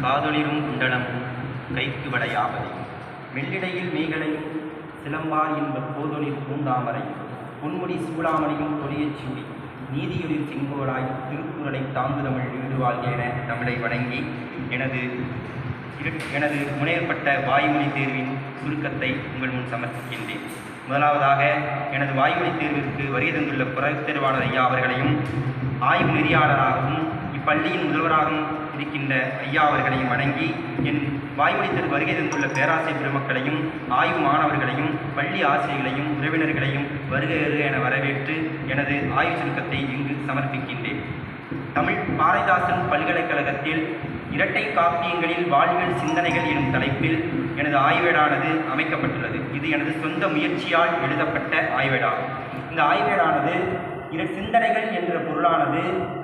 காதொளிரும் குண்டலமும் கைக்கு வளையாவதை மெல்லிடையில் மேகலையும் சிலம்பார் என்ப போதொளிர் பூந்தாமரை பொன்முடி சூடாமணியும் பொறியச் சூடி நீதியொலிர் செங்கோலாய் திருக்குறளை தாங்குதமிழ் வீடுவாழ்க என தமிழை வணங்கி எனது முனையப்பட்ட வாய்மொழி தேர்வின் சுருக்கத்தை உங்கள் முன் சமர்ப்பிக்கின்றேன். முதலாவதாக எனது வாய்மொழி தேர்விற்கு வருகை தந்துள்ள புறத் தேர்வாளர் ஐயா அவர்களையும் ஆய்வு நெறியாளராகவும் இப்பள்ளியின் முதல்வராகவும் இருக்கின்ற ஐயா அவர்களையும் வணங்கி என் வாய்மொழி தேர்வு வருகை தந்துள்ள பேராசிரியர் பெருமக்களையும் ஆய்வு மாணவர்களையும் பள்ளி ஆசிரியர்களையும் உறவினர்களையும் வருக என வரவேற்று எனது ஆய்வு சுருக்கத்தை இங்கு சமர்ப்பிக்கின்றேன். தமிழ் பாரதிதாசன் பல்கலைக்கழகத்தில் இரட்டை காப்பியங்களில் வாழ்வியல் சிந்தனைகள் எனும் தலைப்பில் எனது ஆய்வேடானது அமைக்கப்பட்டுள்ளது. இது எனது சொந்த முயற்சியால் எழுதப்பட்ட ஆய்வேடாகும். இந்த ஆய்வேடானது சிந்தனைகள் என்ற பொருளானது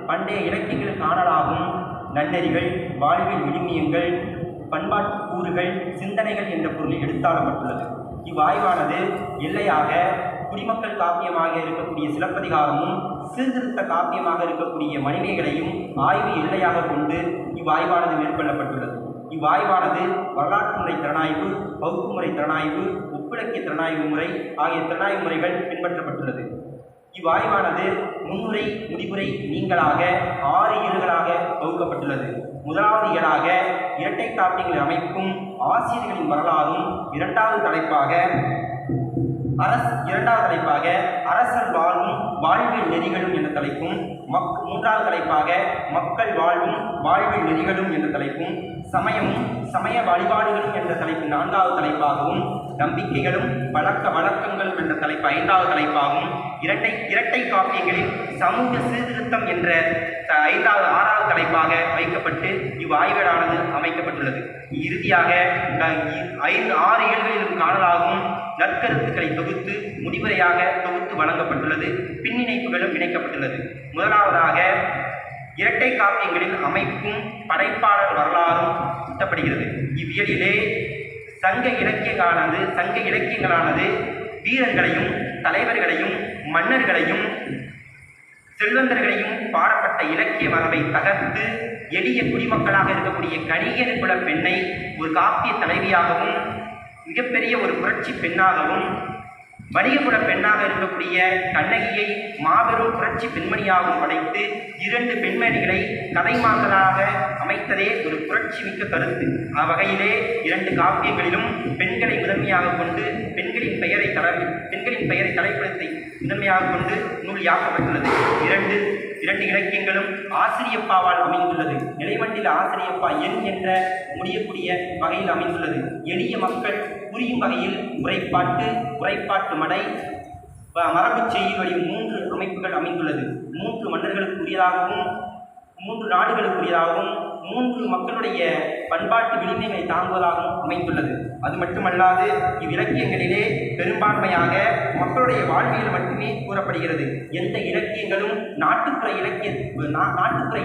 பண்டைய இலக்கியங்கள் காணலாகும் நன்னெறிகள், வாழ்வியல் விழுமியங்கள், பண்பாட்டு கூறுகள், சிந்தனைகள் என்ற பொருளில் எடுத்தாளப்பட்டுள்ளது. இவ்வாய்வானது எல்லையாக குடிமக்கள் காப்பியமாக இருக்கக்கூடிய சிலப்பதிகாரமும் சீர்திருத்த காப்பியமாக இருக்கக்கூடிய மணிமேகலையும் ஆய்வு எல்லையாக கொண்டு இவ்வாய்வானது மேற்கொள்ளப்பட்டுள்ளது. இவ்வாய்வானது வரலாற்று முறை திறனாய்வு, பகுப்பு முறை திறனாய்வு, ஒப்பிலக்கிய திறனாய்வு முறை ஆகிய திறனாய்வு முறைகள் பின்பற்றப்பட்டுள்ளது. இவ்வாய்வானது முன்னுரை, முடிவுரை நீங்களாக 6 இயல்களாக வகுக்கப்பட்டுள்ளது. முதலாவது இயலாக இரட்டை காப்பியங்களின் அமைப்பும் ஆசிரியர்களின் வரலாறும், இரண்டாவது தலைப்பாக அரசர் வாழ்வும் வாழ்வியல் நெறிகளும் என்ற தலைப்பும், மூன்றாவது தலைப்பாக மக்கள் வாழ்வும் வாழ்வியல் நெறிகளும் என்ற தலைப்பும், சமயமும் சமய வழிபாடுகளும் என்ற தலைப்பு 4வது தலைப்பாகவும், நம்பிக்கைகளும் பழக்க வழக்கங்களும் என்ற தலைப்பு 5வது தலைப்பாகவும், இரட்டை காப்பியங்களில் சமூக சீர்திருத்தம் என்ற 6வது தலைப்பாக வைக்கப்பட்டு இவ்வாய்வேடானது அமைக்கப்பட்டுள்ளது. இறுதியாக 6 இயல்களிலும் காணலாகும் நற்கருத்துக்களை தொகுத்து முடிவுரையாக தொகுத்து வழங்கப்பட்டுள்ளது. பின்னிணைப்புகளும் இணைக்கப்பட்டுள்ளது. முதலாவதாக இரட்டை காப்பியங்களில் அமைப்பும் படைப்பாளர் வரலாறும் சுட்டப்படுகிறது. இவ்வியலிலே சங்க இலக்கியங்களானது வீரர்களையும் தலைவர்களையும் மன்னர்களையும் செல்வந்தர்களையும் பாடப்பட்ட இலக்கிய மரபை தகர்த்து எளிய குடிமக்களாக இருக்கக்கூடிய கணியன் குல பெண்ணை ஒரு காப்பிய தலைவியாகவும் மிகப்பெரிய ஒரு புரட்சி பெண்ணாகவும், வணிககுல பெண்ணாக இருக்கக்கூடிய கண்ணகியை மாபெரும் புரட்சி பெண்மணியாகவும் படைத்து 2 பெண்மணிகளை கதைமாக்களாக அமைத்ததே ஒரு புரட்சி மிக்க கருத்து. அவ்வகையிலே 2 காப்பியங்களிலும் பெண்களை முதன்மையாக கொண்டு பெண்களின் பெயரை தலைப்படுத்தி முதன்மையாக கொண்டு நூல் யாக்கப்பட்டுள்ளது. இரண்டு இலக்கியங்களும் ஆசிரியப்பாவால் அமைந்துள்ளது. நிலைமண்டில ஆசிரியப்பா எண் என்ற முடியக்கூடிய வகையில் அமைந்துள்ளது. எளிய மக்கள் புரியும் வகையில் உரைப்பாட்டு மடை, மரபு செய்தி வழி 3 அமைப்புகள் அமைந்துள்ளது. 3 மன்னர்களுக்குரியதாகவும் 3 நாடுகளுக்குரியதாகவும் 3 மக்களுடைய பண்பாட்டு விளிமைகளை தாங்குவதாகவும் அமைந்துள்ளது. அது மட்டுமல்லாது இவ்விலக்கியங்களிலே பெரும்பான்மையாக மக்களுடைய வாழ்வியல் மட்டுமே கூறப்படுகிறது. எந்த இலக்கியங்களும் நாட்டுப்புற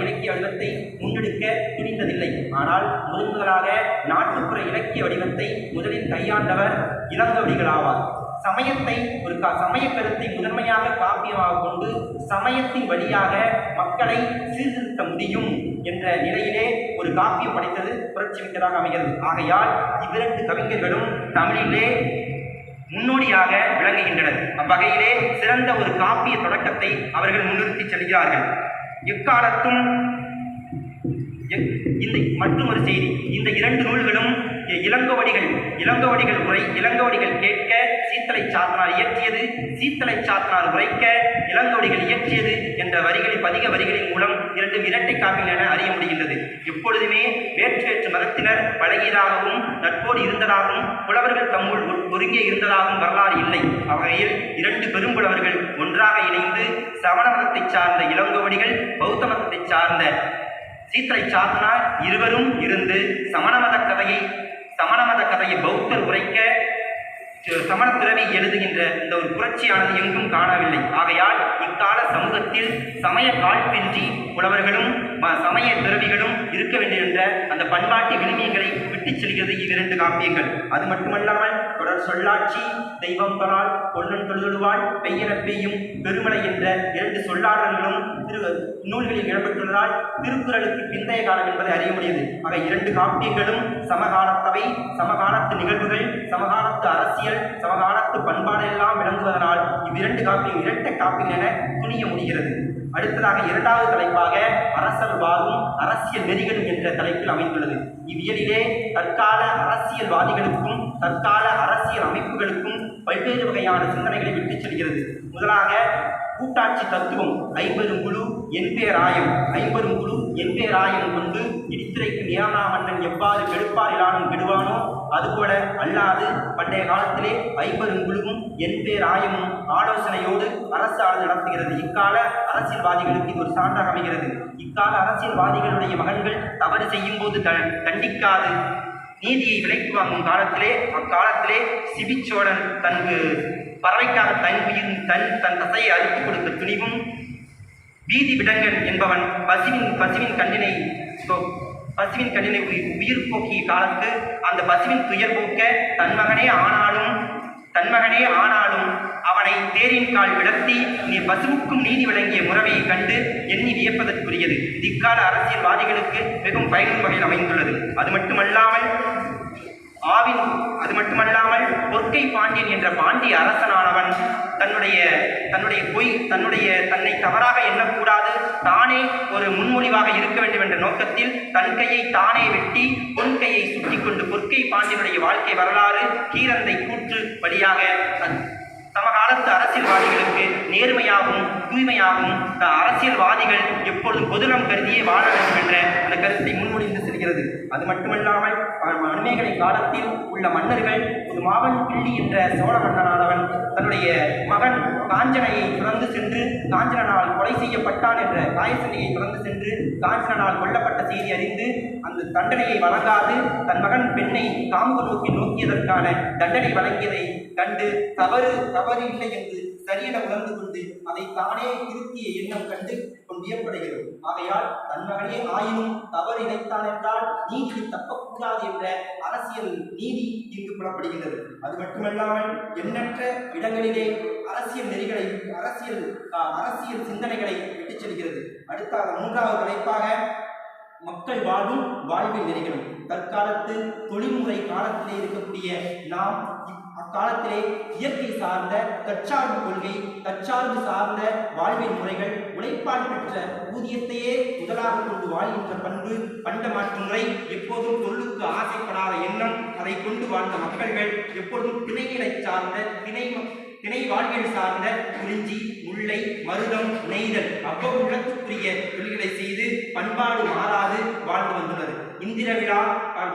இலக்கிய வடிவத்தை முன்னெடுக்க துணிந்ததில்லை. ஆனால் முதன்முதலாக நாட்டுப்புற இலக்கிய வடிவத்தை முதலில் கையாண்டவர் இளங்கோவடிகள் ஆவார். சமயத்தை சமய கருத்தை முதன்மையாக காப்பியமாக கொண்டு சமயத்தின் வழியாக மக்களை சீர்திருத்த முடியும் என்ற நிலையிலே ஒரு காப்பியம் படைத்தது புரட்சி மிக்கதாக அமைகிறது. ஆகையால் இவ்விரண்டு கவிஞர்களும் தமிழிலே முன்னோடியாக விளங்குகின்றனர். அவ்வகையிலே சிறந்த ஒரு காப்பிய தொடக்கத்தை அவர்கள் முன்னிறுத்தி செல்கிறார்கள். எக்காலத்தும் மற்றும் ஒரு செய்தி, இந்த 2 நூல்களும் இளங்கோவடிகள் கேட்க சீத்தலை சாத்தனார் இயற்றியது, சீத்தலை சாத்தனார் உரைக்க இளங்கோவடிகள் இயற்றியது என்ற பதிக வரிகளின் மூலம் 2 இரட்டை காப்பியங்கள் என அறிய முடிகின்றது. எப்பொழுதுமே வேற்று மதத்தினர் பழகியதாகவும் நட்போடு இருந்ததாகவும் புலவர்கள் தம்முள் ஒருங்கே இருந்ததாகவும் வரலாறு இல்லை. அவ்வகையில் 2 பெரும்புலவர்கள் ஒன்றாக இணைந்து சமண மதத்தை சார்ந்த இளங்கோவடிகள், பௌத்த மதத்தை சார்ந்த சீத்தலை சாத்தனார் இருவரும் இருந்து சமண மத கதையை பௌத்தர் உரைக்க சமண துறவி எழுதுகின்ற இந்த ஒரு புரட்சியானது எங்கும் காணவில்லை. ஆகையால் இக்கால சமூகத்தில் சமய காழ்ப்பின்றி புலவர்களும் சமய துறவிகளும் இருக்க வேண்டும் என்ற அந்த பண்பாட்டு விழுமியங்களை விட்டுச் செல்கிறது இவ்விரண்டு காப்பியங்கள். அது மட்டுமல்லாமல் தொடர் சொல்லாட்சி, தெய்வம் தலால் பொன்னன் தொழுதுவாள், பெய்யன பெய்யும் பெருமழை என்ற 2 சொல்லாடல்களும் நூல்களில் இடம்பெற்றுள்ளதால் திருக்குறளுக்கு பிந்தைய காலம் என்பதை அறிய முடியுது. ஆக 2 காப்பியங்களும் சமகாலத்தவை, சமகாலத்து நிகழ்வுகள், சமகாலத்து அரசியல், சமகாலத்து பண்பாடு எல்லாம் விளங்குவதனால் இவ்விரண்டு காப்பியம் இரட்டை காப்பியம் என துணிய முடிகிறது. அடுத்ததாக 2வது தலைப்பாக அரசல்வாதும் அரசியல் நெறிகளும் என்ற தலைப்பில் அமைந்துள்ளது. இவ்வியலிலே தற்கால அரசியல்வாதிகளுக்கும் தற்கால அரசியல் அமைப்புகளுக்கும் பல்வேறு வகையான சிந்தனைகளை விட்டுச் செல்கிறது. முதலாக கூட்டாட்சி தத்துவம், 50 குழு என்பேராயம், 50 குழு என்பேராயம் கொண்டு இடித்துரைக்கு நியானா மன்னன் எவ்வாறு கெடுப்பாரிலானும் கெடுவானோ அதுபோல அல்லாது பண்டைய காலத்திலே 50 குழுவும் என்பேராயமும் ஆலோசனையோடு அரசு நடத்துகிறது. இக்கால அரசியல்வாதிகளுக்கு இது ஒரு சான்றாக அமைகிறது. இக்கால அரசியல்வாதிகளுடைய மகன்கள் தவறு செய்யும் போது தண்டிக்காது நீதியை விலைக்கு வாங்கும் காலத்திலே, அக்காலத்திலே சிபிச்சோழன் தனக்கு பறவைக்காக தன் தசையை அறுத்துக் கொடுக்க துணிவும், வீதி விடங்கன் என்பவன் பசுவின் கண்ணினை உயிர் போக்கிய காலத்து அந்த பசுவின் துயர் போக்க தன்மகனே ஆனாலும் அவனை தேரின் கால் விடத்தி பசுவுக்கும் நீதி வழங்கிய முறையை கண்டு எண்ணி வியப்பதற்குரியது. இக்கால அரசியல்வாதிகளுக்கு மிகவும் பயனும் வகையில் அமைந்துள்ளது. அது மட்டுமல்லாமல் பொற்கை பாண்டியன் என்ற பாண்டிய அரசனானவன் தன்னை தவறாக எண்ணக்கூடாது, தானே ஒரு முன்மொழிவாக இருக்க வேண்டும் என்ற நோக்கத்தில் தன் கையை தானே வெட்டி பொன் கையை சுட்டி கொண்டு பொற்கை பாண்டியனுடைய வாழ்க்கை வரலாறு கீரந்தை கூற்று வழியாக சமகாலத்து அரசியல்வாதிகளுக்கு நேர்மையாகவும் தூய்மையாகவும் அரசியல்வாதிகள் எப்பொழுதும் பொதுநலம் கருதியே வாழ வேண்டும் என்ற அந்த கருத்தை முன்மொழிந்து செல்கிறது. அது மட்டுமல்லாமல் அண்மைகளை காலத்தில் உள்ள மன்னர்கள் ஒரு மாவன் கிள்ளி என்ற சோழ மன்னனானவன் தன்னுடைய மகன் காஞ்சனையை துறந்து சென்று காஞ்சனால் கொலை செய்யப்பட்டான் என்ற காயசண்டையை துறந்து சென்று காஞ்சனால் கொல்லப்பட்ட செய்தி அறிந்து அந்த தண்டனையை வழங்காது தன் மகன் பெண்ணை காமுக நோக்கியதற்கான தண்டனை வழங்கியதை கண்டு தவறு இல்லை என்று சரியென உணர்ந்து கொண்டு அதை தானே திருத்திய எண்ணம் கண்டு வியப்படைகிறது. ஆகையால் தன் மகனே ஆயினும் தவறு இணைத்தான் என்றால் நீதி தப்பக்கூடாது என்ற அரசியல் நீதி இங்கு புலப்படுகின்றது. அது மட்டுமல்லாமல் எண்ணற்ற இடங்களிலே அரசியல் நெறிகளை அரசியல் சிந்தனைகளை விட்டுச் செல்கிறது. அடுத்த 3வது தலைப்பாக மக்கள் வாழும் வாழ்வியல் நெறிகளும். தற்காலத்து தொழில்முறை காலத்திலே இருக்கக்கூடிய நாம் அக்காலத்திலே இயற்கை சார்ந்த தற்சார்பு கொள்கை, தற்சார்பு சார்ந்த வாழ்வியல் முறைகள், உழைப்பால் பெற்ற ஊதியத்தையே முதலாக கொண்டு வாழ்கின்ற பண்பு, பண்ட மாற்று முறை, எப்போதும் தொழிலுக்கு ஆசைப்படாத எண்ணம், அதை கொண்டு வாழ்ந்த மக்கள்கள் எப்பொழுதும் திணைகளை சார்ந்த திணை வாழ்வியல் சார்ந்த குறிஞ்சி, முல்லை, மருதம், நெய்தல் அவ்வளவுக்குரிய தொழில்களை செய்து பண்பாடு மாறாது வாழ்ந்து வந்துள்ளது. இந்திர விழா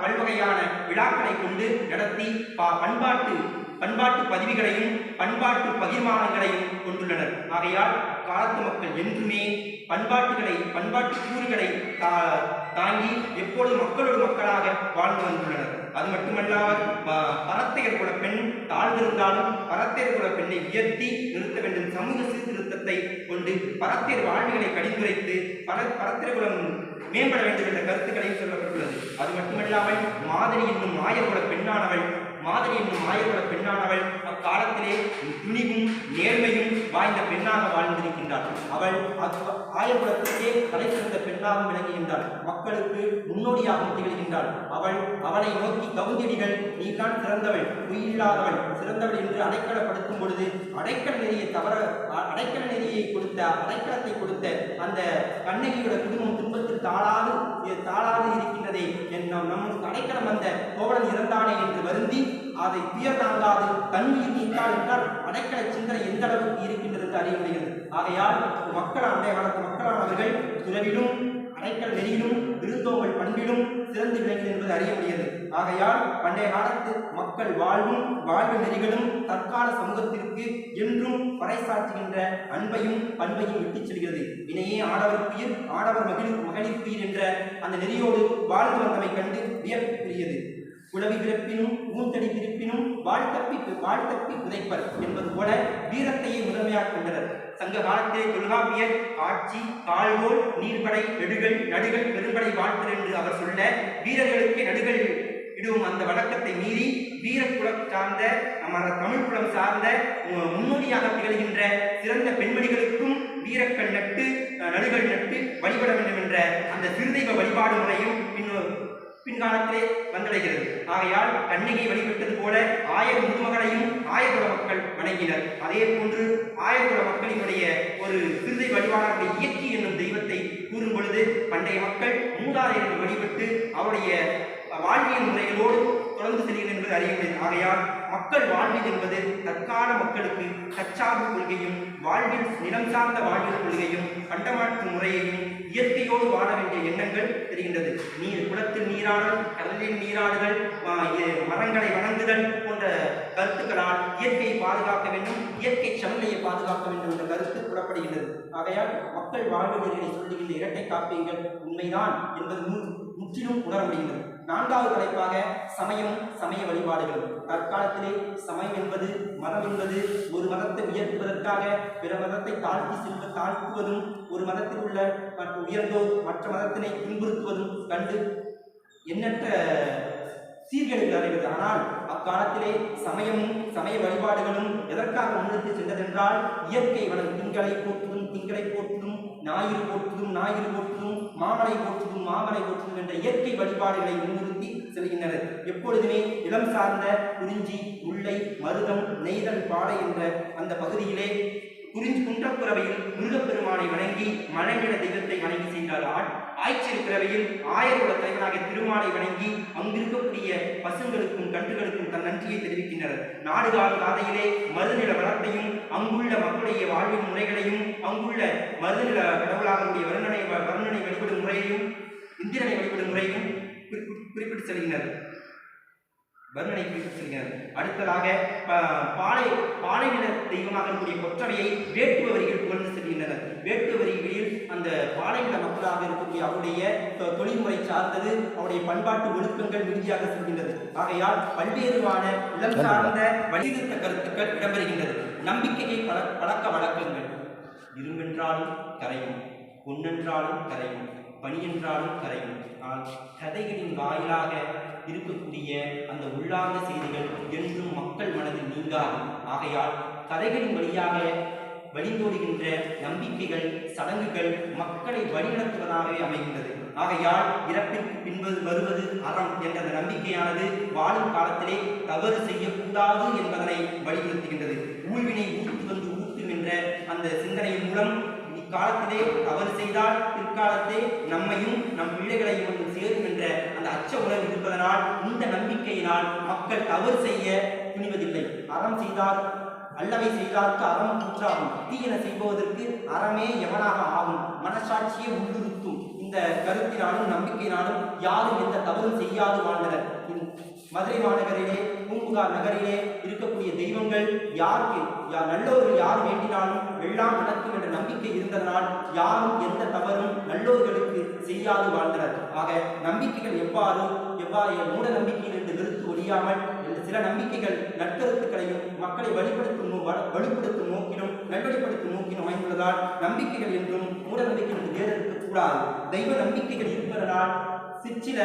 பல்வகையான விழாக்களை கொண்டு நடத்தி பண்பாட்டு பதிவுகளையும் பண்பாட்டு பகிர்மானங்களையும் கொண்டுள்ளனர். ஆகையால் காலத்து மக்கள் என்றுமே பண்பாட்டு கூறுகளை தாங்கி எப்பொழுது மக்களோடு மக்களாக வாழ்ந்து வந்துள்ளனர். அது மட்டுமல்லாமல் பரத்தையர் குல பெண் தாழ்ந்திருந்தாலும் பரத்தையர் குல பெண்ணை உயர்த்தி நிறுத்த வேண்டும் சமூக சீர்திருத்தத்தை கொண்டு பரத்தையர் வாழ்வுகளை கடிந்துரைத்து பரத்தையர் குலம் மேம்பட வேண்டும் என்ற கருத்துக்களையும் சொல்லப்பட்டுள்ளது. அது மட்டுமல்லாமல் மாதரி என்னும் ஆயர்குல பெண்ணானவள் அக்காலத்திலே துணிவும் நேர்மையும் வாய்ந்த பெண்ணாக வாழ்ந்திருக்கின்றாள். அவள் ஆயர்குலத்திற்கே தலை சிறந்த பெண்ணாகவும் விளங்குகின்றாள். மக்களுக்கு முன்னோடியாகவும் திகழ்கின்றாள். அவளை நோக்கி கவுந்தடிகள் நீதான் சிறந்தவள், பொய்யில்லாதவள், சிறந்தவள் என்று அடைக்கலப்படுத்தும் பொழுது அடைக்கல நெறியை கொடுத்த அடைக்கலத்தை கொடுத்த அந்த கண்ணகியோட குடும்பம் துன்பத்தில் தாளாது இருக்கின்றதே, நமக்கு அடைக்கலம் வந்த கோவலன் இறந்தானே என்று வருந்தி அதை துயர் தாங்காது தன்மையில் நீத்தாள் என்றால் அடைக்கல சிந்தனை எந்த அளவுக்கு இருக்கின்றது என்று அறிய முடிகிறது. ஆகையால் அன்றைய காலத்து மக்களானவர்கள் துறவிலும் அடைக்கல் நெறியிலும் விருந்தோம்பல் பண்பிலும் சிறந்து விளங்கியது என்பது அறிய முடியாது. ஆகையால் பண்டைய காலத்து மக்கள் வாழ்வு நெறிகளும் தற்கால சமூகத்திற்கு என்றும் பறைசாற்றுகின்ற அன்பையும் பண்பையும் விட்டுச் செல்கிறது. இணையே ஆடவருக்குயிர் ஆடவர் மகளிருக்குயிர் என்ற அந்த நெறியோடு வாழ்ந்து வந்தமை கண்டு வியப்புரியது. குளவி பிறப்பினும் ஊந்தடி பிறப்பினும் வாழ்த்தப்பி புதைப்பர் என்பது போல வீரத்தையே முதன்மையாக கொண்டனர். சங்க காலத்திலே தொல்காப்பியர் ஆட்சி, கால்கோல், நீர்படை, நடுகள், பெரும்படை வாழ்த்தல் என்று அவர் சொல்ல வீரர்களுக்கு நடுகள் விடுவோம். அந்த வழக்கத்தை மீறி வீரக்குலம் சார்ந்த தமிழ் குலம் சார்ந்த முன்னோடியாக திகழ்கின்ற சிறந்த பெண்மணிகளுக்கும் வீரக்கல் நட்டு நடுகள் நட்டு வழிபட வேண்டும் என்ற அந்த சிறுதெய்வ வழிபாடு முறையும் பின்காலத்திலே வந்தடைகிறது. ஆகையால் கண்ணகி வழிபட்டது போல ஆயர் முதுமகளையும் ஆயர்குல மக்கள் வணங்கினர். அதே போன்று ஆயர்குல மக்களினுடைய ஒரு சிறுதை வழிபாடுடைய இயக்கி என்னும் தெய்வத்தை கூறும் பொழுது பண்டைய மக்கள் மூதாதையர்கள் வழிபட்டு அவருடைய வாழ்வியல் முறைகளோடு தொடர்ந்து செல்கிறது என்பது அறிய முடியும். ஆகையால் மக்கள் வாழ்வில் என்பது தற்கால மக்களுக்கு தற்சார்பு கொள்கையும் வாழ்வில் நிலம் சார்ந்த வாழ்வியல் கொள்கையும் பண்டமாற்று முறையையும் இயற்கையோடு வாழ வேண்டிய எண்ணங்கள் தெரிகின்றது. குளத்தில் நீராடல், கடலில் நீராடுதல், மரங்களை வணங்குதல் போன்ற கருத்துக்களால் இயற்கையை பாதுகாக்க வேண்டும், இயற்கை சமநிலையை பாதுகாக்க வேண்டும் என்ற கருத்து புலப்படுகின்றது. ஆகையால் மக்கள் வாழ்வு நெறிகளை சொல்லுகின்ற இரட்டை காப்பியங்கள் உண்மைதான் என்பது முற்றிலும் உணர முடிகின்றது. நான்காவது தலைப்பாக சமயம், சமய வழிபாடுகள். தற்காலத்திலே சமயம் என்பது மதம் என்பது ஒரு மதத்தை உயர்த்துவதற்காக பிற மதத்தை தாழ்த்துவதும் ஒரு மதத்தில் உள்ள உயர்ந்தோர் மற்ற மதத்தினை துன்புறுத்துவதும் கண்டு எண்ணற்ற சீர்கேடுகள் அடைவது. ஆனால் அக்காலத்திலே சமயமும் சமய வழிபாடுகளும் எதற்காக முன்னெடுத்து சென்றதென்றால் இயற்கை வளம் திங்களை போற்றுதும் ஞாயிறு போற்றுதும் மாமலை போற்றுதும் என்ற இயற்கை வழிபாடுகளை முன்னிறுத்தி செல்கின்றனர். எப்பொழுதுமே இளம் சார்ந்த குறிஞ்சி, முல்லை, மருதம், நெய்தல், பாலை என்ற அந்த பகுதியிலே குன்றப்புறவையில் முருகப்பெருமானை வணங்கி மலைநில தெய்வத்தை வணங்கி சென்றார்கள். ஆய்ச்சிறு பிறவையில் ஆயர்குல தலைவராகிய திருமாலை வணங்கி அங்கிருக்கக்கூடிய பசுங்களுக்கும் கன்றுகளுக்கும் தன் நன்றியை தெரிவிக்கின்றனர். நாடுகால் காதையிலே மருதுநில வளத்தையும் அங்குள்ள மக்களுடைய வாழ்வின் முறைகளையும் அங்குள்ள மருதுநில கடவுளாகக்கூடிய வர்ணனை வழிபடும் முறையையும் இந்திரனை வழிபடும் முறையும் குறிப்பிட்டு செல்கின்றனர். அடுத்ததாக பாலைநில தெய்வமாக இருக்கக்கூடிய கொற்றவையை வேட்டுவரிகள் புகழ்ந்து செல்கின்றனர். வேட்டுவரிகளில் அந்த பாலைநில மக்களாக இருக்கக்கூடிய அவருடைய தொழில்முறை சார்ந்தது, அவருடைய பண்பாட்டு ஒழுக்கங்கள் விருதியாக செல்கின்றது. ஆகையால் பல்வேறுவான இளம் சார்ந்த வலியுறுத்த கருத்துக்கள் இடம்பெறுகின்றது. நம்பிக்கையை பழக்க வழக்கங்கள். இரும்பென்றாலும் கரையும், பொன்னென்றாலும் கரையும், பணி என்றாலும் கரையும். கதைகளின் வாயிலாக இருக்கக்கூடிய அந்த உள்ளார்ந்த செய்திகள் என்றும் மக்கள் மனதில் நீங்காது. ஆகையால் கதைகளின் வழியாக வழிந்தோடுகின்ற நம்பிக்கைகள், சடங்குகள் மக்களை வழிநடத்துவதாகவே அமைகின்றது. ஆகையால் இறப்பிற்கு பின்பு வருவது அறம் என்ற அந்த நம்பிக்கையானது வாழும் காலத்திலே தவறு செய்யக்கூடாது என்பதனை வலியுறுத்துகின்றது. ஊழ்வினை ஊட்டும் என்ற அந்த சிந்தனையின் மூலம் இக்காலத்திலே தவறு செய்தால் பிற்காலத்தே நம்மையும் நம் பிள்ளைகளையும் சேரும் என்ற அந்த அச்ச உணர்வு இருப்பதனால் இந்த நம்பிக்கையினால் மக்கள் தவறு செய்ய துணிவதில்லை. அறம் செய்தால் அல்லவை செய்தார்க்கு அறம் கூற்றாகும், தீயன செய்வதற்கு அறமே எவனாக ஆகும், மனசாட்சியை உள்ளுறுத்தும். இந்த கருத்தினாலும் நம்பிக்கையினாலும் யாரும் எந்த தவறும் செய்யாது வாழ்ந்தனர். மதுரை மாநகரிலே பூம்புகார் நகரிலே இருக்கக்கூடிய தெய்வங்கள் நல்லோர்கள் யார் வேண்டினாலும் எல்லாம் நடக்கும் என்ற நம்பிக்கை இருந்ததனால் யாரும் எந்த தவறும் நல்லோர்களுக்கு செய்யாது வாழ்ந்தனர். ஆக நம்பிக்கைகள் எவ்வாறு மூட நம்பிக்கையிலிருந்து வெறுத்து ஒழியாமல் சில நம்பிக்கைகள் நற்கருத்துக்களையும் மக்களை வலுப்படுத்தும் நோக்கிலும் நல்வழிப்படுத்தும் நோக்கிலும் அமைந்துள்ளதால் நம்பிக்கைகள் என்றும் மூட நம்பிக்கைகள் வேறு இருக்கக்கூடாது. தெய்வ நம்பிக்கைகள் இருப்பதனால் சிற்சில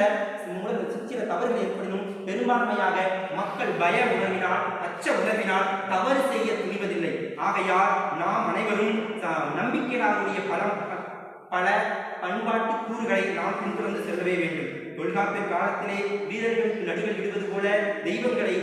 தவறுகள் ஏற்படினும் பெரும்பான்மையாக மக்கள் பய உணர்வினால் அச்ச உணர்வினால் தவறு செய்ய துணிவதில்லை. ஆகையால் நாம் அனைவரும் நம்பிக்கையாளருடைய பல பண்பாட்டு கூறுகளை நாம் பின்தொடர்ந்து செல்லவே வேண்டும். தொல்காப்பிய காலத்திலே வீரர்களுக்கு நடுவில் விடுவது போல தெய்வங்களை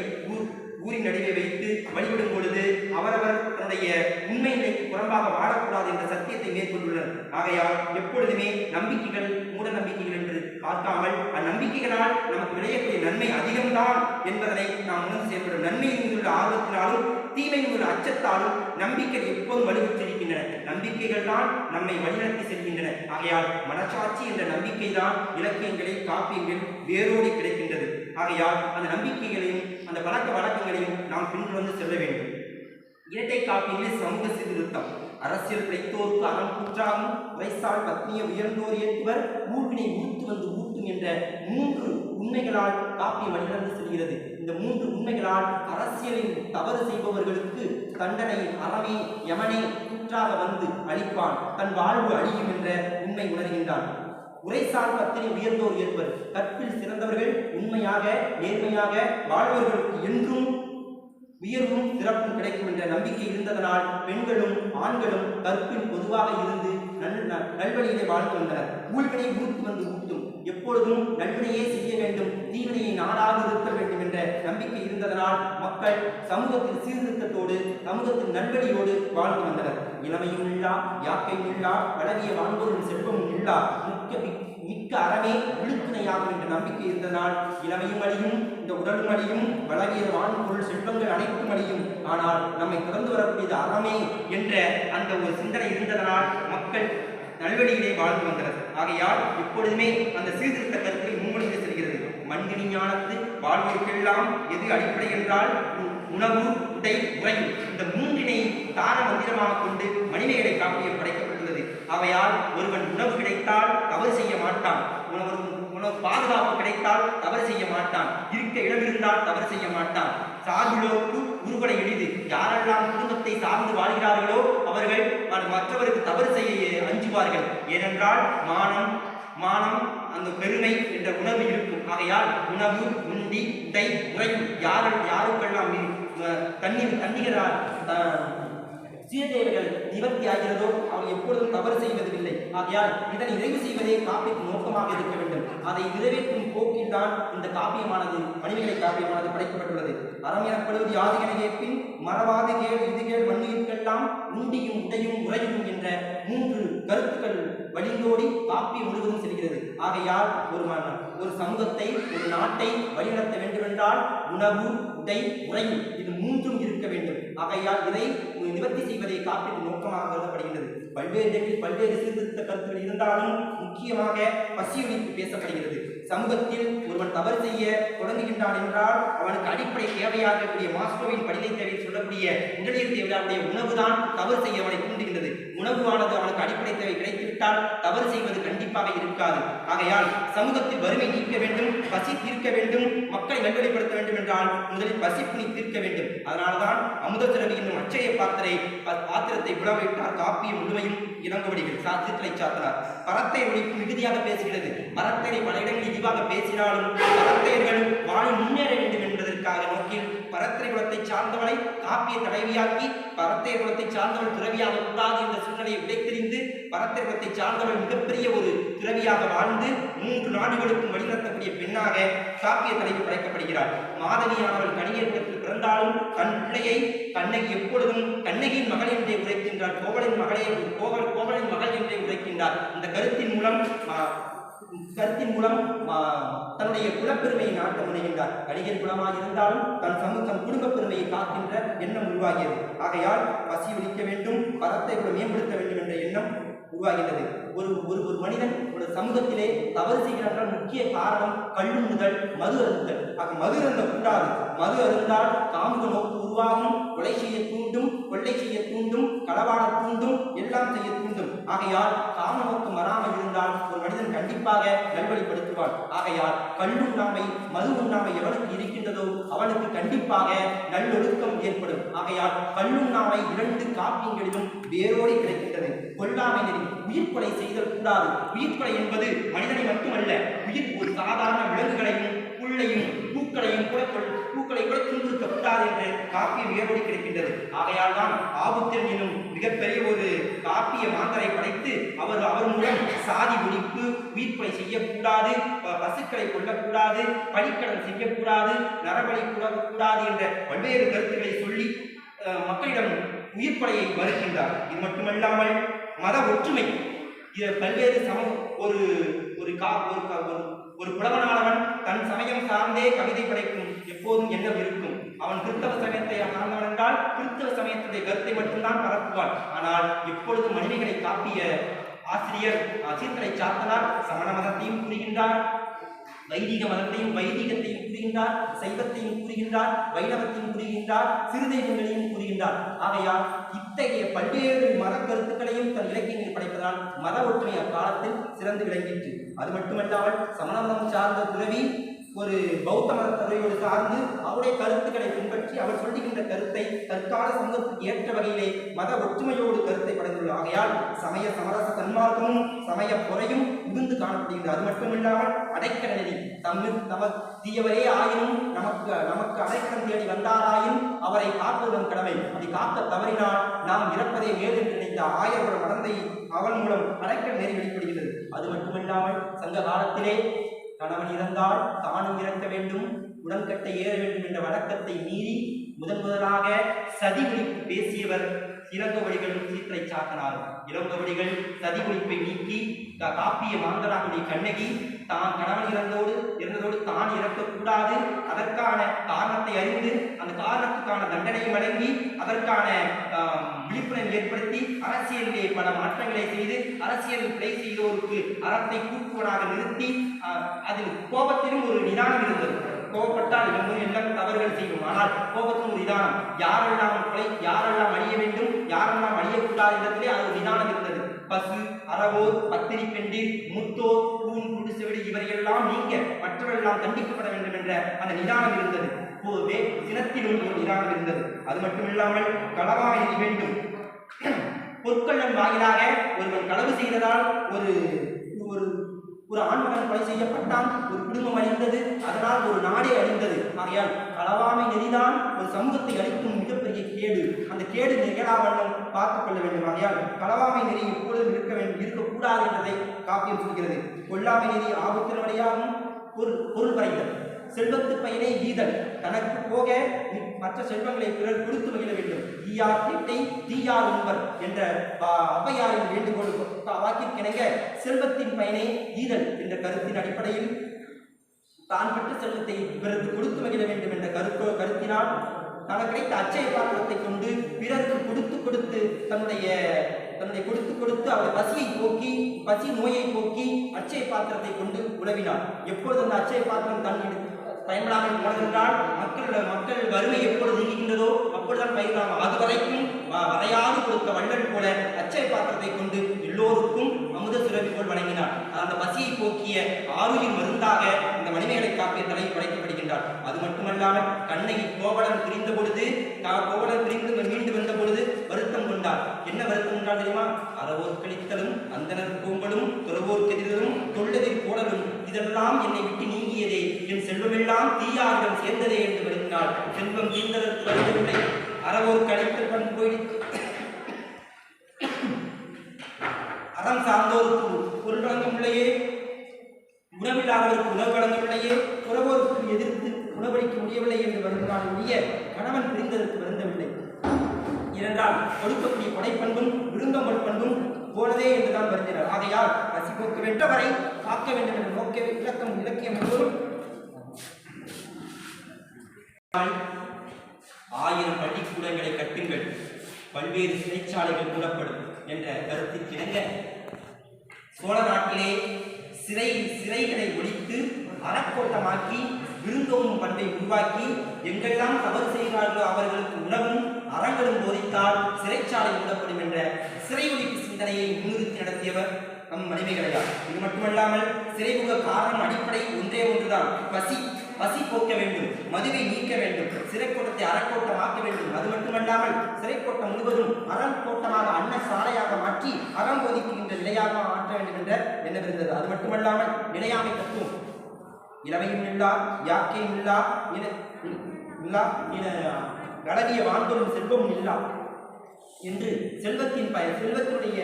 ஊரின் நடுவே வைத்து வழிபடும் பொழுது அவரவர் தன்னுடைய உண்மை நிலைக்கு புறம்பாக வாழக்கூடாது என்ற சத்தியத்தை மேற்கொண்டுள்ளனர். ஆகையால் எப்பொழுதுமே நம்பிக்கைகள் மூட நம்பிக்கைகள் என்று பார்க்காமல் அந்நம்பிக்கைகளால் நமக்கு விளையக்கூடிய நன்மை அதிகம்தான் என்பதனை நாம் உணர்ந்து செயல்படும். நன்மையின் உள்ள ஆர்வத்தினாலும் தீமையின் உள்ள அச்சத்தாலும் நம்பிக்கை எப்போதும் வலுவிற்றிருக்கின்றன. நம்பிக்கைகள் தான் நம்மை வழிநடத்தி செல்கின்றன. ஆகையால் மனசாட்சி என்ற நம்பிக்கை தான் இலக்கியங்களில் காப்பியங்கள் வேரோடி கிடைக்கின்றது. ஆகையால் அந்த நம்பிக்கைகளையும் அந்த பழக்க வழக்கங்களையும் நாம் பின்தொடர்ந்து செல்ல வேண்டும். இரட்டை காப்பியங்களில் சமூக சீர்திருத்தம். அரசியல் பிழைத்தோருக்கு அறம் கூற்றாகும், உரைசால் பத்னியை உயர்ந்தோர் ஏற்றுவர், ஊழ்வினை ஊட்டும் என்ற 3 உண்மைகளால் காப்பியம் வழிநடந்து செல்கிறது. இந்த 3 உண்மைகளால் அரசியலில் தவறு செய்பவர்களுக்கு தண்டனை அறமே யமனே கூற்றாக வந்து அளிப்பான், தன் வாழ்வு அழியும் என்ற உண்மை உணர்கின்றான். உரைசால் கத்தினை உயர்ந்தோர் ஏற்பர். கற்பில் சிறந்தவர்கள் உண்மையாக நேர்மையாக வாழ்வர்களுக்கு என்றும் உயர்வும் சிறப்பும் கிடைக்கும் என்ற நம்பிக்கை இருந்ததனால் பெண்களும் ஆண்களும் கற்பில் பொதுவாக இருந்து நல்வழியிலே வாழ்ந்து வந்தனர். ஊழ்வினை ஊர்த்து வந்து ஊட்டும், எப்பொழுதும் நல்வினையே செய்ய வேண்டும், தீவினையை நாடாக இருக்க வேண்டும் என்ற நம்பிக்கை இருந்ததனால் மக்கள் சமூகத்தில் சீர்திருத்தத்தோடு சமூகத்தில் நல்வழியோடு வாழ்ந்து வந்தனர். இளமையும் இல்லா யாக்கையும் இல்லா வளவிய வாழ்ந்தோரின் செல்வமும் இல்லா மிக்க அறமே விழுத்துணையாகும் என்ற நம்பிக்கை இருந்ததனால் இளமையும் அழியும், இந்த உடலும் அழியும், வளவிய வாழ்பொருள் செல்வங்கள் அனைத்தும் அழியும், ஆனால் நம்மை திறந்து வரக்கூடியது அறமே என்ற அந்த ஒரு சிந்தனை இருந்ததனால் மக்கள் நல்வழியிலே வாழ்ந்து வந்தனர். ஆகையால் இப்பொழுதுமே அந்த சீர்திருத்த கருத்தை முன்மொழிந்து செல்கிறது. மண்கிணி ஞானத்து வாழ்வோருக்கெல்லாம் எது அடிப்படை என்றால் உணவு, உடை, உறையும், இந்த மூன்றினை தார மந்திரமாக கொண்டு மனிதர்களை காப்பியம் படைக்கப்பட்டுள்ளது. அவையால் ஒருவன் உணவு கிடைத்தால் தவறு செய்ய மாட்டான், உணவு பாதுகாப்பு கிடைத்தால் தவறு செய்ய மாட்டான், இருக்க இடம் இருந்தால் தவறு செய்ய மாட்டான். சார்புள்ளோருக்கு உருவடை எளிது. யாரெல்லாம் குடும்பத்தை சார்ந்து வாழ்கிறார்களோ அவர்கள் மற்றவருக்கு தவறு செய்ய அஞ்சுவார்கள். ஏனென்றால் மானம் அந்த பெருமை என்ற உணவு இருக்கும். ஆகையால் உணவு, உண்டி, உடை, உறையும் யாருக்கெல்லாம் தண்ணீரால் சுயதேவைகள் நிவர்த்தி ஆகிறதோ அவர்கள் எப்பொழுதும் தவறு செய்வதில்லை. ஆகையால் இதனை நிறைவு செய்வதே காப்பியத்தின் நோக்கமாக இருக்க வேண்டும். அதை நிறைவேற்றும் போக்கில் தான் இந்த காப்பியமானது மணிமேகலை காப்பியமானது படைக்கப்பட்டுள்ளது. அறம் எனப்படுவது யாது என கேட்பின் மறவாது கேள் இது கேள் மண்ணுயிர்க்கெல்லாம் உண்டியும் உடையும் உறையும் என்ற 3 கருத்துக்கள் வழிந்தோடி காப்பியம் முழுவதும் செல்கிறது. ஆகையால் ஒரு சமூகத்தை ஒரு நாட்டை வழிநடத்த வேண்டுமென்றால் உணவு, உடை, உறையும் இது 3ம் இருக்க வேண்டும். ஆகையால் இதை நிவர்த்தி செய்வதை காப்பியத்தின் நோக்கமாக கருதப்படுகின்றது. பல்வேறு இடங்களில் பல்வேறு சீர்திருத்த கருத்துக்கள் இருந்தாலும் முக்கியமாக பசியொழிப்பு பேசப்படுகிறது. சமூகத்தில் ஒருவன் தவறு செய்ய தொடங்குகின்றான் என்றால் அவனுக்கு அடிப்படை தேவையாகக்கூடிய மாஸ்லோவின் படிநிலை தேவை சொல்லக்கூடிய உடலியல் தேவையாகக்கூடிய உணவுதான் தவறு செய்ய அவனை தூண்டுகின்றது. உணவானது அவனுக்கு அடிப்படை தேவை கிடைத்துவிட்டால் தவறு செய்வது கண்டிப்பாக இருக்காது. ஆகையால் சமூகத்தில் வறுமை நீக்க வேண்டும், பசி தீர்க்க வேண்டும், மக்களை நல்வழிப்படுத்த வேண்டும் என்றால் முதலில் பசிப்பினை தீர்க்க வேண்டும். அதனால்தான் அமுதத்திரவி என்னும் அச்சய பாத்திரத்தை விழவிட்டார் காப்பியம் முழுமையும் இளங்கோவடிகள் சித்தலை சாத்தனார். பரத்தை ஒழிப்பு மிகுதியாக பேசுகிறது. பரத்தையை பல இடங்களில் இழிவாக பேசினாலும் பரத்தையர்கள் வாழி முன்னேற வேண்டும் என்பதற்காக நோக்கில் பரத்தை குலத்தை சார்ந்தவளை காப்பிய தலைவியாக்கி பரத்தை குலத்தை சார்ந்தவள் துறவியாக கூடாது என்ற சூழ்நிலையை உடைத்தெறிந்து பரத்தை குலத்தை சார்ந்தவள் மிகப்பெரிய ஒரு துறவியாக வாழ்ந்து 3 நாடுகளுக்கும் வழிநடத்தக்கூடிய பெண்ணாக காப்பிய தலைவி படைக்கப்படுகிறார். மாதவியானவள் கணியத்தில் பிறந்தாலும் தன் பிள்ளையை கண்ணகி எப்பொழுதும் கண்ணகியின் மகள் என்றே உரைக்கின்றார், கோவலின் மகள் என்றே உரைக்கின்றார். இந்த கருத்தின் மூலம் தன்னுடைய குலப்பெருமையை நாட்ட முனைகின்றார். கணிகர் குலமாக இருந்தாலும் தன் குடும்ப பெருமையை காக்கின்ற எண்ணம் உருவாகியது. ஆகையால் பசி ஒழிக்க வேண்டும், பரத்தை கூட மேம்படுத்த வேண்டும் என்ற எண்ணம் உருவாகின்றது. ஒரு மனிதன் ஒரு சமூகத்திலே தவறு செய்கிறார்கள் முக்கிய காரணம் கள்ளுண்ணுதல், மது அருந்துதல். மது அருந்தக்கூடாது. மது அருந்தால் காமுக நோக்கு உருவாகும், கொலை செய்ய தூண்டும், கொள்ளை செய்ய தூண்டும், களவாட தூண்டும், எல்லாம் செய்ய தூண்டும். ஆகையால் காம நோக்கம் வராமல் இருந்தால் ஒரு மனிதன் கண்டிப்பாக நல்வழிப்படுத்துவான். ஆகையால் கள்ளுண்ணாமை மது உண்ணாமை எவனுக்கு இருக்கின்றதோ அவனுக்கு கண்டிப்பாக நல்லொழுக்கம் ஏற்படும். ஆகையால் கள்ளுண்ணாமை 2 காப்பியங்களிலும் வேரோடு கிடைக்கின்றது. கொல்லாமை நெறி, உயிர்கொலை செய்தல் கூடாது. உயிர்கொலை என்பது மனிதனை மட்டுமல்ல, ஒரு சாதாரண விலங்குகளையும் புல்லையும் பூக்களையும் கூட துன்புறுத்தக்கூடாது என்று காப்பிய வேரோடு கிடைக்கின்றது. ஆகையால் தான் ஆபுத்திரன் எனும் மிகப்பெரிய ஒரு காப்பிய மாந்தரை படைத்து அவர் மூலம் சாதி ஒழிப்பு, உயிர்கொலை செய்யக்கூடாது, பசுக்களை கொல்லக்கூடாது, பழிக்கடன் செய்யக்கூடாது, நரபலி கூடாது என்ற பல்வேறு கருத்துக்களை சொல்லி மக்களிடம் உயிர்கொலையை மறுக்கின்றார். இது மட்டுமல்லாமல் மத ஒற்றுமை, பல்வேறு ஒரு புலவனானவன் தன் சமயம் சார்ந்தே கவிதை படைக்கும் எப்போதும் எண்ணம் இருக்கும். அவன் கிறிஸ்தவ சமயத்தை சார்ந்தவன் என்றால் கிறிஸ்தவ சமயத்துடைய கருத்தை மட்டும்தான் பரப்புவான். ஆனால் எப்பொழுதும் மனிதர்களை காப்பிய ஆசிரியர் சித்தலை சாத்தனார் சமண மதத்தையும் கூறுகின்றார், வைதிக மதத்தையும் வைதிகத்தையும் கூறுகின்றார், சைவத்தையும் கூறுகின்றார், வைணவத்தையும் கூறுகின்றார், சிறுதெய்வங்களையும் கூறுகின்றார். ஆகையால் இத்தகைய பல்வேறு மத கருத்துக்களையும் தன் இலக்கியங்களில் படைப்பதால் மத ஒற்றுமை அக்காலத்தில் சிறந்து விளங்கிற்று. அது மட்டுமல்லாமல் சமண மதம் சார்ந்த துறவி ஒரு பௌத்த மதத்தவையோடு சார்ந்து அவருடைய கருத்துக்களை பின்பற்றி அவர் சொல்லுகின்ற கருத்தை தற்கால சமூகத்துக்கு ஏற்ற வகையிலே மத ஒற்றுமையோடு கருத்தை படைந்துள்ளார். ஆகையால் சமய சமரச சன்மார்க்கமும் சமய பொறையும் மிகுந்து காணப்படுகின்றது. அது மட்டுமில்லாமல் அடைக்கல நெறி தீயவரே ஆயினும் நமக்கு அடைக்கலம் தேடி வந்தாராயும் அவரை காப்பதன் கடமை. அதை காக்க தவறினால் நாம் இறப்பதை மேலென்று நினைத்த ஆயரோட மடந்தை அவன் மூலம் அடைக்கல் நெறி வெளிப்படுகிறது. அது மட்டுமில்லாமல் சங்க காலத்திலே கணவன் இறந்தால் தானும் இறக்க வேண்டும், உடன்கட்டை ஏற வேண்டும் என்ற வழக்கத்தை மீறி முதலாக சதி ஒழிப்பு பேசியவர் இளங்கோவடிகளும் சீற்றை சாத்தனாரும். இளங்கோவடிகள் சதி ஒழிப்பை நீக்கி காப்பிய மாந்தராகுடைய கண்ணகி தான் கணவன் இறந்ததோடு தான் இறக்கக்கூடாது, அதற்கான காரணத்தை அறிந்து அந்த காரணத்துக்கான தண்டனையை வழங்கி அதற்கான விழிப்புணர்வு ஏற்படுத்தி அரசியலிலே பல மாற்றங்களை செய்து அரசியல் பிழை செய்தோருக்கு அறத்தை கூட்டுவனாக நிறுத்தி அதில் கோபத்திலும் ஒரு நிதானம் இருந்தது. கோபப்பட்டால் எல்லாம் தவறுகள் செய்யும். ஆனால் கோபத்தின் ஒரு நிதானம், யாரெல்லாம் அழிய வேண்டும், யாரெல்லாம் அழியக்கூடாது இடத்திலே அது ஒரு நிதானம் இருந்தது. பசு, அறவோர், பத்திரி பெண்டு, மூத்தோர், கூன், குடிசெவிடு இவரையெல்லாம் நீங்க மற்றவர்களெல்லாம் தண்டிக்கப்பட வேண்டும் என்ற அந்த நிதானம் இருந்தது. போதே சினத்திலும் ஒரு நிதானம் இருந்தது. அது மட்டுமில்லாமல் களவாக வேண்டும். பொற்கொள்ளன் வாயிலாக ஒருவன் களவு செய்ததால் ஒரு ஆண்மகன் கொலை செய்யப்பட்டான், ஒரு குடும்பம் அழிந்தது, அதனால் ஒரு நாடே அழிந்தது. ஆகையால் களவாமை நெறிதான் ஒரு சமூகத்தை அளிக்கும் மிகப்பெரிய கேடு. அந்த கேடு நிகழாவண்ணம் பார்த்துக் கொள்ள வேண்டும். ஆகையால் களவாமை நெறி எப்பொழுதும் இருக்கக்கூடாது என்பதை காப்பியம் சொல்கிறது. கொல்லாமை நெறி ஆபத்தினவரையாகவும் பொருள் பறைதல், செல்வத்து பயனை ஈதல், தனக்கு போக மற்ற செல்வங்களை பிறர் கொடுத்து மகிழ வேண்டும். ஈயார் திட்டை தீயார் உண்பர் என்ற ஔவையாரின் வேண்டுகோள் வாக்கிற்கிணங்க செல்வத்தின் பயனை ஈதல் என்ற கருத்தின் அடிப்படையில் தான் பெற்ற செல்வத்தை பிறருக்கு கொடுத்து மகிழ வேண்டும் என்ற கருத்தினால் தனக்கு கிடைத்த அச்சய பாத்திரத்தை கொண்டு பிறருக்கு கொடுத்து தன்னுடைய கொடுத்து அவர் பசியை போக்கி பசி நோயை போக்கி அச்சய பாத்திரத்தை கொண்டு உழவினார். எப்பொழுது அந்த அச்சய பாத்திரம் தன் பயன்படாமல் போனதென்றால் மக்கள் வறுமை எப்பொழுது நீங்குகின்றதோ அப்பொழுதுதான் பயிரலாம். அதுவரைக்கும் வரையாது கொடுத்த வள்ளல் போல அச்சய பாத்திரத்தை கொண்டு எல்லோருக்கும் அமுத சுரபி போல் வழங்கினார். அந்த பசியை போக்கிய ஆறுயின் மருந்தாக இந்த மணிமேகலை காப்பிய தலை படைக்கப்படுகின்றார். அது மட்டுமல்லாமல் கண்ணகி கோவலன் பிரிந்த பொழுது மீண்டு வந்த பொழுது வருத்தம் கொண்டார். என்ன வருத்தம் கொண்டார் தெரியுமா? அறவோர் கழித்தலும் அந்தனர் கோம்பலும் துறவோர் கெதிரும் தொல்லதில் போடலும் இதெல்லாம் என்னை விட்டு நீங்கியதே, என் செல்வமெல்லாம் தீயாரிடம் சேர்ந்ததே என்று வருந்தினார். செல்வம் தீர்ந்ததற்கு வருவதில்லை, அறவோர் கழித்தல் பண்பு போயிடுத்து, அறம் சார்ந்தோருக்கு பொருள் வழங்கவில்லையே, உணவில்லாதவருக்கு உணவு வழங்கவில்லையே, துறவோருக்கு எதிர்த்து உணவளிக்க முடியவில்லை என்று வருந்தினால் ஒழிய கணவன் பிரிந்ததற்கு வருந்தவில்லை. இரண்டால் கொடுக்கக்கூடிய கொடைப்பண்பும் விருந்தமல் பண்பும் போனதே என்றுதான் வருந்தினார். ஆகையால் ரசிப்போக்கு வென்றவரை காக்க வேண்டும் என்ற நோக்க இலக்கியம் முழுவதும் 1000 பள்ளிக்கூடங்களை கட்டுங்கள், பல்வேறு சிறைச்சாலைகள் மூடப்படும் என்ற கருத்திற்கிணங்க சோழ நாட்டிலே சிறைகளை ஒழித்து அறக்கோட்டமாக்கி விருந்தோம்பும் பண்பை உருவாக்கி எங்கெல்லாம் தவறு செய்கிறார்களோ அவர்களுக்கு உணவும் அறங்களும் போதித்தால் சிறைச்சாலை மூடப்படும் என்ற சிறை ஒழிப்பு சிந்தனையை முன்னிறுத்தி நடத்தியவர் நம் மணிமேகலையார். இது மட்டுமல்லாமல் சிறைமுக காரணம் அடிப்படை ஒன்றுதான், பசி போக்க வேண்டும், மதுவை நீக்க வேண்டும், சிறைக்கோட்டத்தை அறக்கோட்டமாக்க வேண்டும். அது மட்டுமல்லாமல் சிறைக்கோட்டம் முழுவதும் அறக்கோட்டமாக அன்ன சாலையாக மாற்றி அறம் போதிக்கின்ற நிலையாக மாற்ற வேண்டும் என்ற எண்ணம் இருந்தது. அது மட்டுமல்லாமல் நிலையாமை தத்துவம், இளமையும் இல்லா யாக்கையும் இல்லா அழகிய வாழ்ந்தோறும் செல்வமும் இல்லா என்று செல்வத்தினுடைய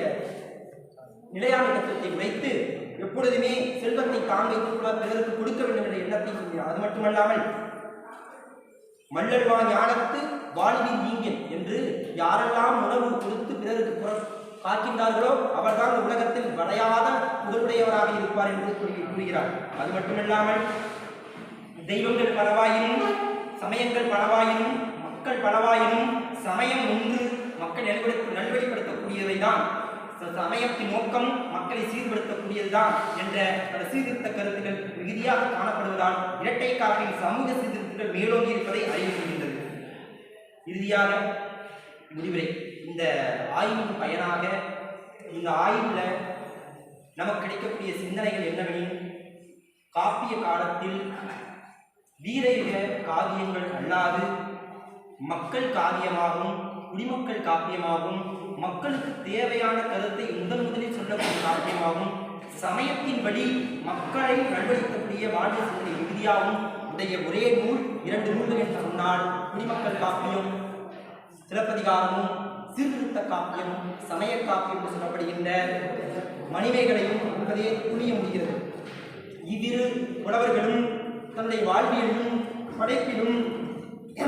நிலையான தத்துவத்தை வைத்து எப்பொழுதுமே செல்வத்தை தான் வைத்துக் பிறருக்கு கொடுக்க வேண்டும் என்ற எண்ணத்தை சொல்கிறார். அது மட்டுமல்லாமல் மல்லல்வா ஞானத்து வாழ்வின் நீங்கன் என்று யாரெல்லாம் உணவு கொடுத்து பிறருக்கு காக்கின்றார்களோ அவர்தான் உலகத்தில் வளையாத புகழுடையவராக இருப்பார் என்று கூறுகிறார். அது மட்டுமில்லாமல் தெய்வங்கள் பலவாயினும் சமயங்கள் பலவாயினும் மக்கள் பலவாயினும் சமயம் ஒன்று மக்கள் நல்வழிப்படுத்தக்கூடியவைதான், சமயத்தின் நோக்கம் மக்களை சீர்படுத்தக்கூடியதுதான் என்ற பல சீர்திருத்த கருத்துக்கள் மிகுதியாக காணப்படுவதால் இரட்டை காப்பின் சமூக சீர்திருத்தங்கள் மேலோங்கி இருப்பதை அறிய முடிகின்றது. இறுதியாக முடிவுரை, இந்த ஆய்வின் பயனாக இந்த ஆய்வுல நமக்கு கிடைக்கக்கூடிய சிந்தனைகள் என்னவெனில், காப்பிய காலத்தில் வீரயுக காவியங்கள் அல்லாது மக்கள் காவியமாகவும் குடிமக்கள் காப்பியமாகவும் மக்களுக்கு தேவையான கருத்தை முதலில் சொல்லக்கூடிய காப்பியமாகவும் சமயத்தின்படி மக்களை நல்வழிக்கக்கூடிய வாழ்வு சிந்தனை மிகுதியாகவும் உடைய ஒரே நூல் 2 நூல்கள் என்று சொன்னால் குடிமக்கள் காப்பியம் சிலப்பதிகாரமும் சீர்திருத்த காப்பியம் சமய காப்பியம் என்று சொல்லப்படுகின்ற மணிமேகலையும் என்பதே புரிய முடிகிறது. இவ்விரு புலவர்களும் தன்னுடைய வாழ்வியலும் படைப்பிலும்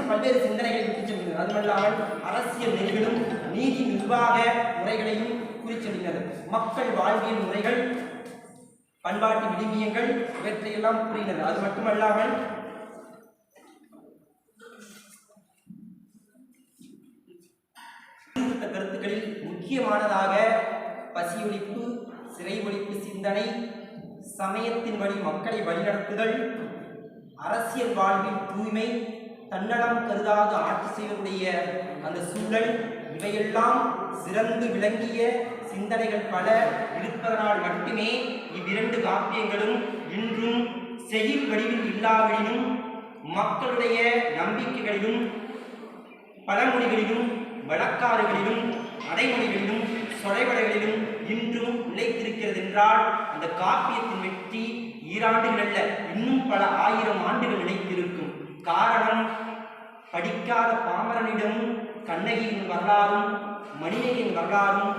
பல்வேறு சிந்தனைகளை விட்டுச் செல்கிறது. அதுமல்லாமல் அரசியல் நெறிகளும் நீதி நிர்வாக முறைகளையும் குறிச்செல்கிறது. மக்கள் வாழ்வியல் முறைகள் பண்பாட்டு விழுமியங்கள் இவற்றையெல்லாம் கூறினர். அது மட்டுமல்லாமல் கருத்துக்களில் முக்கியமானதாக பசி ஒழிப்பு, சிறை ஒழிப்பு சிந்தனை, சமயத்தின் வழி மக்களை வழிநடத்துதல், அரசியல் வாழ்வில் தூய்மை, தன்னலம் கருதாத ஆட்சி செய்வதுடைய அந்த சூழல், இவையெல்லாம் சிறந்து விளங்கிய சிந்தனைகள் பல இருப்பதனால் மட்டுமே இவ்விரண்டு காப்பியங்களும் இன்றும் செயல் வடிவில் இல்லாவிடினும் மக்களுடைய நம்பிக்கைகளிலும் பழமொழிகளிலும் வழக்காறுகளிலும் அடைமொழிகளிலும் சொலைவடைகளிலும் இன்றும் நிலைத்திருக்கிறது என்றால் அந்த காப்பியத்தின் வெற்றி ஈராண்டுகள் அல்ல, இன்னும் பல 1000 ஆண்டுகள் நிலைத்திருக்கும். காரணம், படிக்காத பாமரனிடம் கண்ணகியின் வரலாறும் மணிமேகலையின் வரலாறும்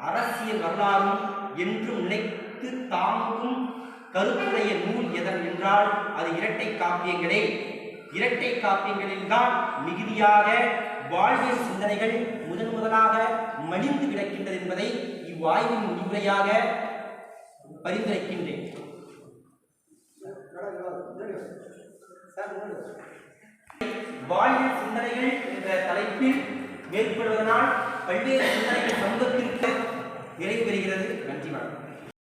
அரசியல் வரலாறும் என்றும் நிலைத்து தாங்கும் கருத்துடைய நூல் எதன் என்றால் அது இரட்டை காப்பியங்களே. இரட்டை காப்பியங்களில்தான் மிகுதியாக வாழ்வியல் சிந்தனைகள் முதலாக மலிந்து கிடக்கின்றது என்பதை இவ்வாய்வின் முடிவுரையாக பரிந்துரைக்கின்றேன். வாழ்வியல் சிந்தனைகள் என்ற தலைப்பில் மேற்கொள்வதனால் பல்வேறு சிந்தனைகள் சமூகத்திற்கு நிறைவு பெறுகிறது. நன்றி வணக்கம்.